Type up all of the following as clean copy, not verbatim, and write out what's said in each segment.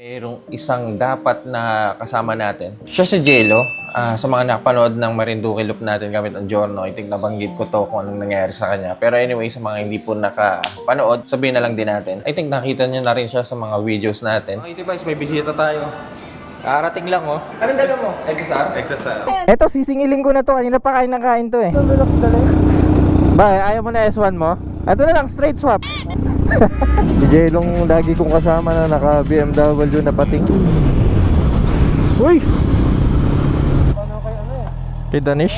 Merong isang dapat na kasama natin. Siya si Jello. Sa mga nakapanood ng Marinduque Loop natin gamit ang Giorno, I think nabanggit ko to kung anong nangyari sa kanya. Pero anyway, sa mga hindi po nakapanood, sabihin na lang din natin. I think nakita niyo na rin siya sa mga videos natin. Okay, device, may bisita tayo. Karating lang, oh. Anong dala mo? XSR? XSR. Eto, sisingilin ko na to. Kanina pa kain ng kain to eh. Ba, ayaw mo na S1 mo? Ito na lang, straight swap. Si Jelong lagi kong kasama na naka BMW na pating. Uy! Ano kay ano eh? Kay Danish?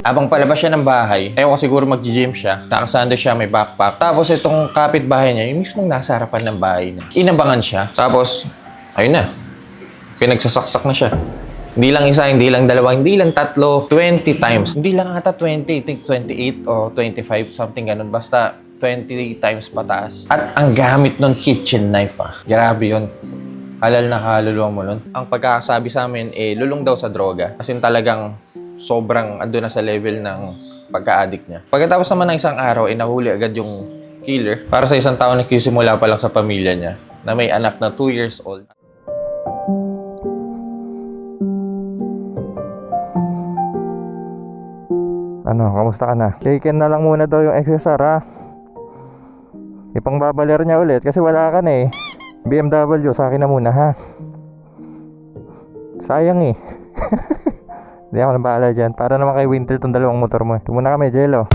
Abang palabas siya ng bahay, ayaw ko siguro mag-gym siya. Nakasando siya, may backpack. Tapos itong kapitbahay niya, yung mismong nasa harapan ng bahay niya. Inabangan siya. Tapos, ayun na. Pinagsasaksak na siya. Hindi lang isa, hindi lang dalawa, hindi lang tatlo, 20 times. Hindi lang ata 20, I think 28 o 25, something ganun. Basta 20 times pataas. At ang gamit nun, kitchen knife Grabe yun. Halal na kaluluwa mo nun. Ang pagkakasabi sa amin, lulong daw sa droga. As in talagang sobrang ando na sa level ng pagka-addict niya. Pagkatapos naman ng isang araw, nahuli agad yung killer. Para sa isang tao nagsisimula pa lang sa pamilya niya, na may anak na 2 years old. Ano, kamusta ka na? Taken na lang muna daw yung XSR ha. Ipangbabaler niya ulit kasi wala ka na eh. BMW, sa akin na muna ha. Sayang eh. Hindi ako nang bahala dyan. Para naman kay Winter tong dalawang motor mo. Ito muna kami, Jello.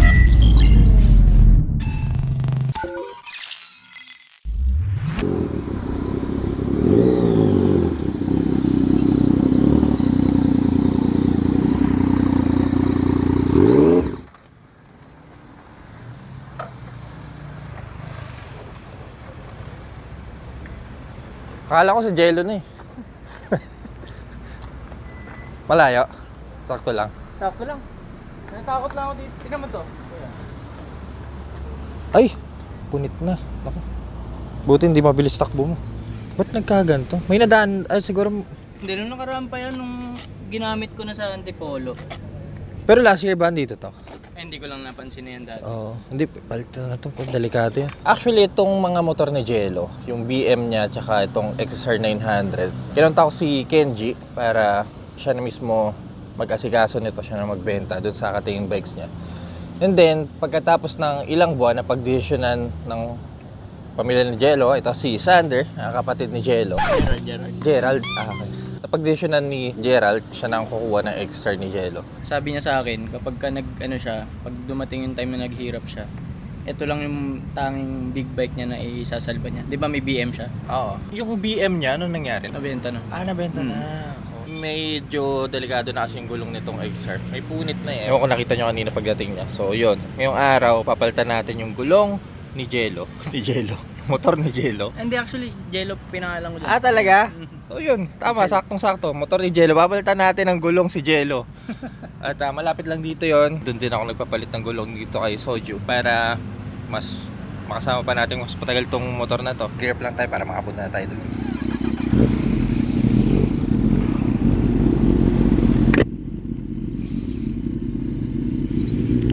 Akala ko si Jello na eh. Malayo. Sakto lang. Sakto lang. Natakot lang ako dito. Tingnan mo to. Ay! Punit na. Naku. Buti hindi mabilis takbo mo. Ba't nagkaganto? May nadaan. Ay, siguro. Hindi, nung nakaraan pa yan, nung ginamit ko na sa Antipolo. Pero last year ba dito to? Ay, hindi ko lang napansin na yan dati. Oo. Hindi, palitan na ito. Delikado yan. Actually, itong mga motor ni Jello, yung BM niya, tsaka itong XSR 900, kinunta ko si Kenji para siya na mismo mag-asikaso nito, siya na magbenta doon sa katingin bikes niya. And then, pagkatapos ng ilang buwan na pagdesisyonan ng pamilya ni Jello, ito si Sander, kapatid ni Jello. Gerald. Okay. Napagdesisyonan ni Gerald, siya na ang kukuha ng XSR ni Jello. Sabi niya sa akin, kapag ka pag dumating yung time na naghirap siya, ito lang yung tanging big bike niya na isasalba niya. Di ba may BM siya? Oo. Yung BM niya, anong nangyari? Nabenta na. Nabenta na. Medyo delikado na kasi yung gulong nitong XR. May punit na eh. Ewan ko nakita nyo kanina pagdating niya. So yun, ngayong araw papalitan natin yung gulong ni Jello. Ni Jello. Motor ni Jello. Hindi, actually, Jello pinangalan ko lang. Talaga? So yun, tama, saktong-sakto. Motor ni Jello. Papalitan natin ang gulong si Jello. At malapit lang dito yon. Doon din ako nagpapalit ng gulong dito kay Soju para mas makasama pa natin mas patagal tong motor na to. Gear up lang tayo para makabot na tayo doon.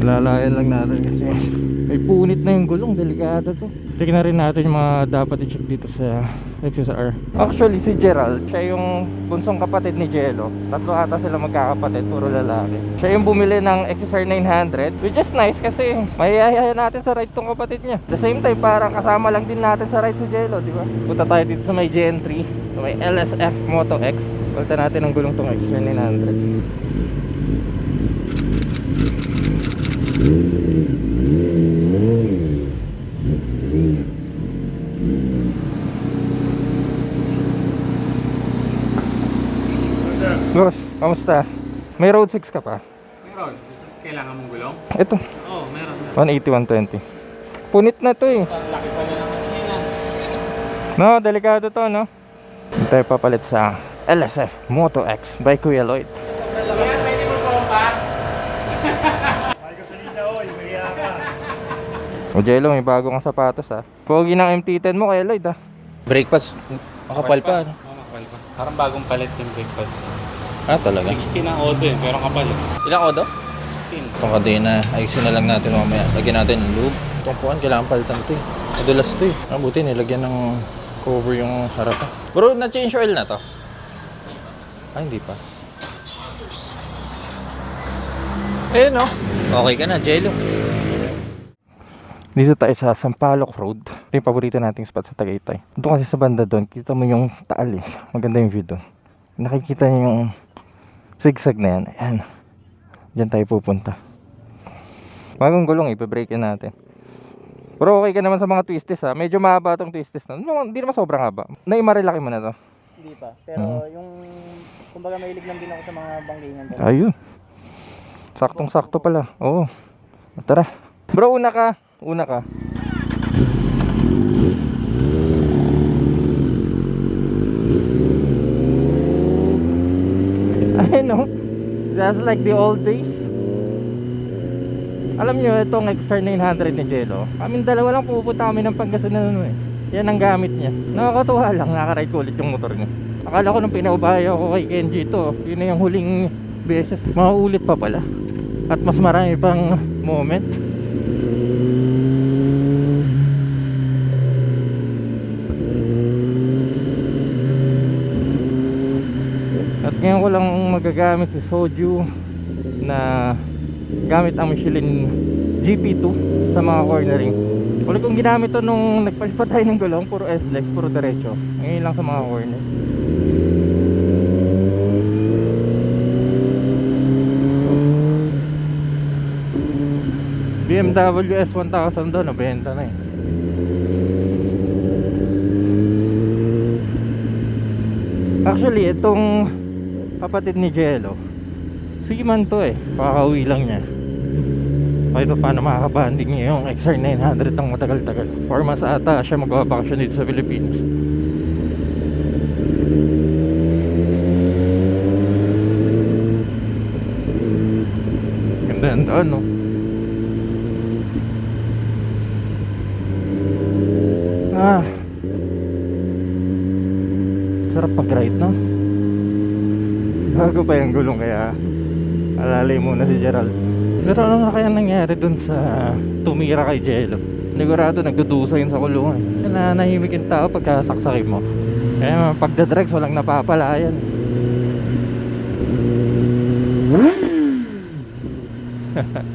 Alalayan lang natin kasi may punit na yung gulong, delikado to. Tignan rin natin yung mga dapat i-check dito sa XSR. Actually si Gerald, siya yung bunsong kapatid ni Jello. Tatlo ata sila magkakapatid, puro lalaki. Siya yung bumili ng XSR 900, which is nice kasi mayayaya natin sa ride tong kapatid niya. The same time, parang kasama lang din natin sa ride si Jello, di ba? Punta tayo dito sa may GN3, sa may LSF Moto X. Palitan natin ang gulong tong XSR 900. Boss, kamusta? May road 6 ka pa? Meron. Kailangan mong gulong? Ito, Oo, meron. 180, 120. Punit na to eh. Ang laki pa niya naman yun. No, delikado to, no? Hindi tayo papalit sa LSF Moto X by Kuya Lloyd. Yan, pwede mo po pa? O Jello, may bago kang sapatos ha. Pogi ng MT-10 mo Kuya Lloyd ha. Brake pads, makapal pa. Ano? Oo, makapal pa. Parang bagong palit yung brake pads. Talaga? 16 ang odo pero kapal. Ilang odo? 16. Itong kadena, ayusin na lang natin mamaya. Lagyan natin ng lube. Itong puwan, kailangan palitan to eh. Madulas to eh. Buti nilagyan ng cover yung harapan. Bro, na-change oil na to? Ah, hindi pa. Eh no, okay ka na, Jello. Dito tayo sa Sampaloc Road. Ito yung paborito nating spot sa Tagaytay. Doon kasi sa banda doon, kita mo yung taal eh. Maganda yung view doon. Nakikita niyo yung zigzag na yan. Ayan. Diyan tayo pupunta. Bagong gulong, ipabrake natin. Pero okay ka naman sa mga twisties ha. Medyo mahaba itong twisties na. Hindi naman sobrang haba. Naimarilaki mo na to. Hindi pa. Pero yung, kumbaga mahilig lang din ako sa mga bangkingan. Ayun. Saktong-sakto pala. Oo. Tara. Bro, una ka. Una ka. I know. Just like the old days. Alam nyo, itong XR 900 ni Jello, kaming dalawa lang pupunta kami ng Pangasinan eh. Yan ang gamit niya. Nakakatuwa lang, nakaride ko ulit yung motor niya. Akala ko nung pinaubaya ko kay Kenji to, yun na yung huling beses. Mauulit pa pala. At mas marami pang moment. At ngayon ko lang magagamit si Soju na gamit ang Michelin GP2 sa mga cornering. Ulit kong ginamit to nung nagpalit pa tayo ng gulong, puro S-Lex, puro diretso. Ngayon lang sa mga corners. BMW S1000 doon, nabenta na eh. Actually, itong kapatid ni Jello, seaman to eh, pakakauwi lang niya. Ito paano makakabanding niya yung XR 900 ang matagal-tagal. 4 months ata siya magbabakasyon dito sa Philippines. Ganda ang daan no. Sarap mag-ride no. Bago pa yung gulong kaya alalay muna si Gerald. Pero ano na kaya nangyari dun sa tumira kay Jello? Sigurado nagdudusa yun sa kulungan. Kaya nanahimik yung tao pagka saksakin mo. Kaya pagdadregs walang napapalayan.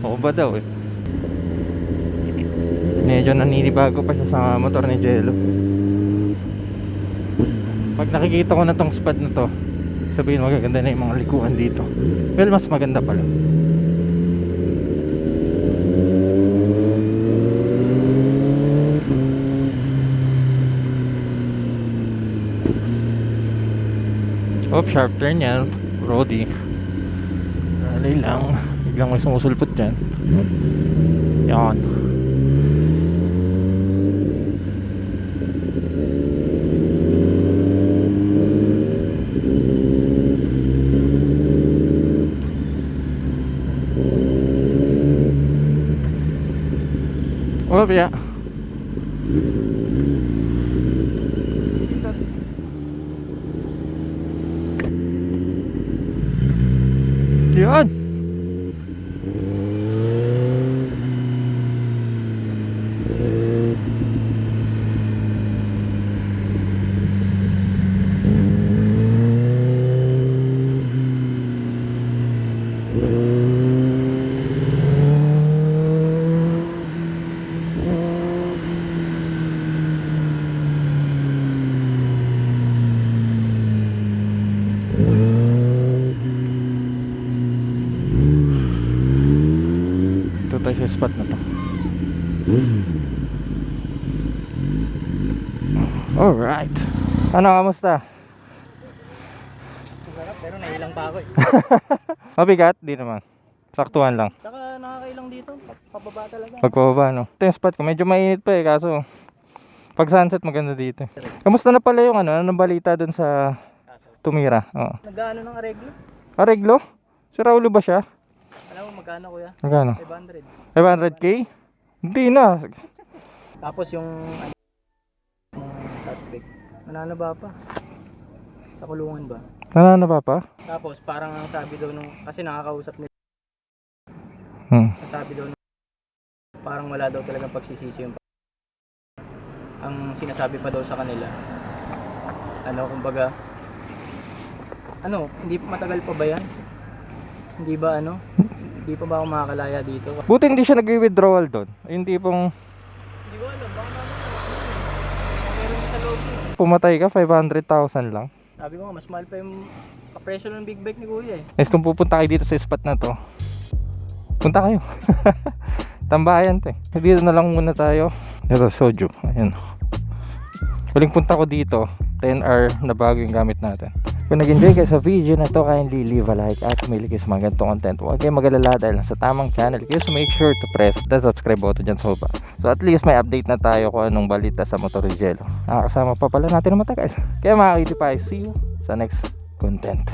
Oo ba daw eh. Medyo naninibago pa siya sa motor ni Jello. Pag nakikita ko na tong spot na to, sabihin magaganda na yung mga likuan dito. Well, mas maganda pala. Oh, sharp turn yan, Brody. Alay lang. Biglang may sumusulpot dyan. Yan. Oh, yeah. Yan. Tayo sa spot na to. Alright. Ano, kamusta? Sarap, pero nailang pa ako eh. Mabigat? Di naman. Saktuhan lang. Saka nakakailang dito, pababa talaga. Pagpababa, no? Ito yung spot ko. Medyo mainit pa eh. Kaso, pag sunset maganda dito. Kamusta na pala yung anong balita dun sa tumira? Oo. Nag-ano ng areglo? Areglo? Si Raulo ba siya? Alam mo magkano kuya? Magkano? 500. 500k? Hindi na. Tapos yung suspect, nananaba pa. Sa kulungan ba? Nananaba pa? Tapos parang ang sabi daw nung, kasi nakakausap nila, Hmm. ang sabi daw nung, parang wala daw talagang pagsisisi yung ang sinasabi pa daw sa kanila. Kumbaga, hindi matagal pa ba yan? Hindi ba hindi pa ba ako makakalaya dito? Buti hindi siya nag-withdrawal doon. Hindi pong Hindi ko alam, baka naman meron sa loob. pumatay ka, 500,000 lang. Sabi ko nga, mas mahal pa yung kapresyo ng big bike ni Kuya eh. Guys, kung pupunta kayo dito sa spot na to, punta kayo. Tambayan to eh. Dito na lang muna tayo. Ito, soju. Ayan. Huling punta ko dito, 10R na bago yung gamit natin. Kung nag-enjoy kayo sa video na to, kindly leave a like at kumili kayo sa mga ganitong content. Huwag kayo mag-alala dahil nasa tamang channel kayo, so make sure to press the subscribe button dyan sa baba. So at least may update na tayo kung anong balita sa motor ni Jello. Nakakasama pa pala natin na matagal. Kaya mga kitty, see you sa next content.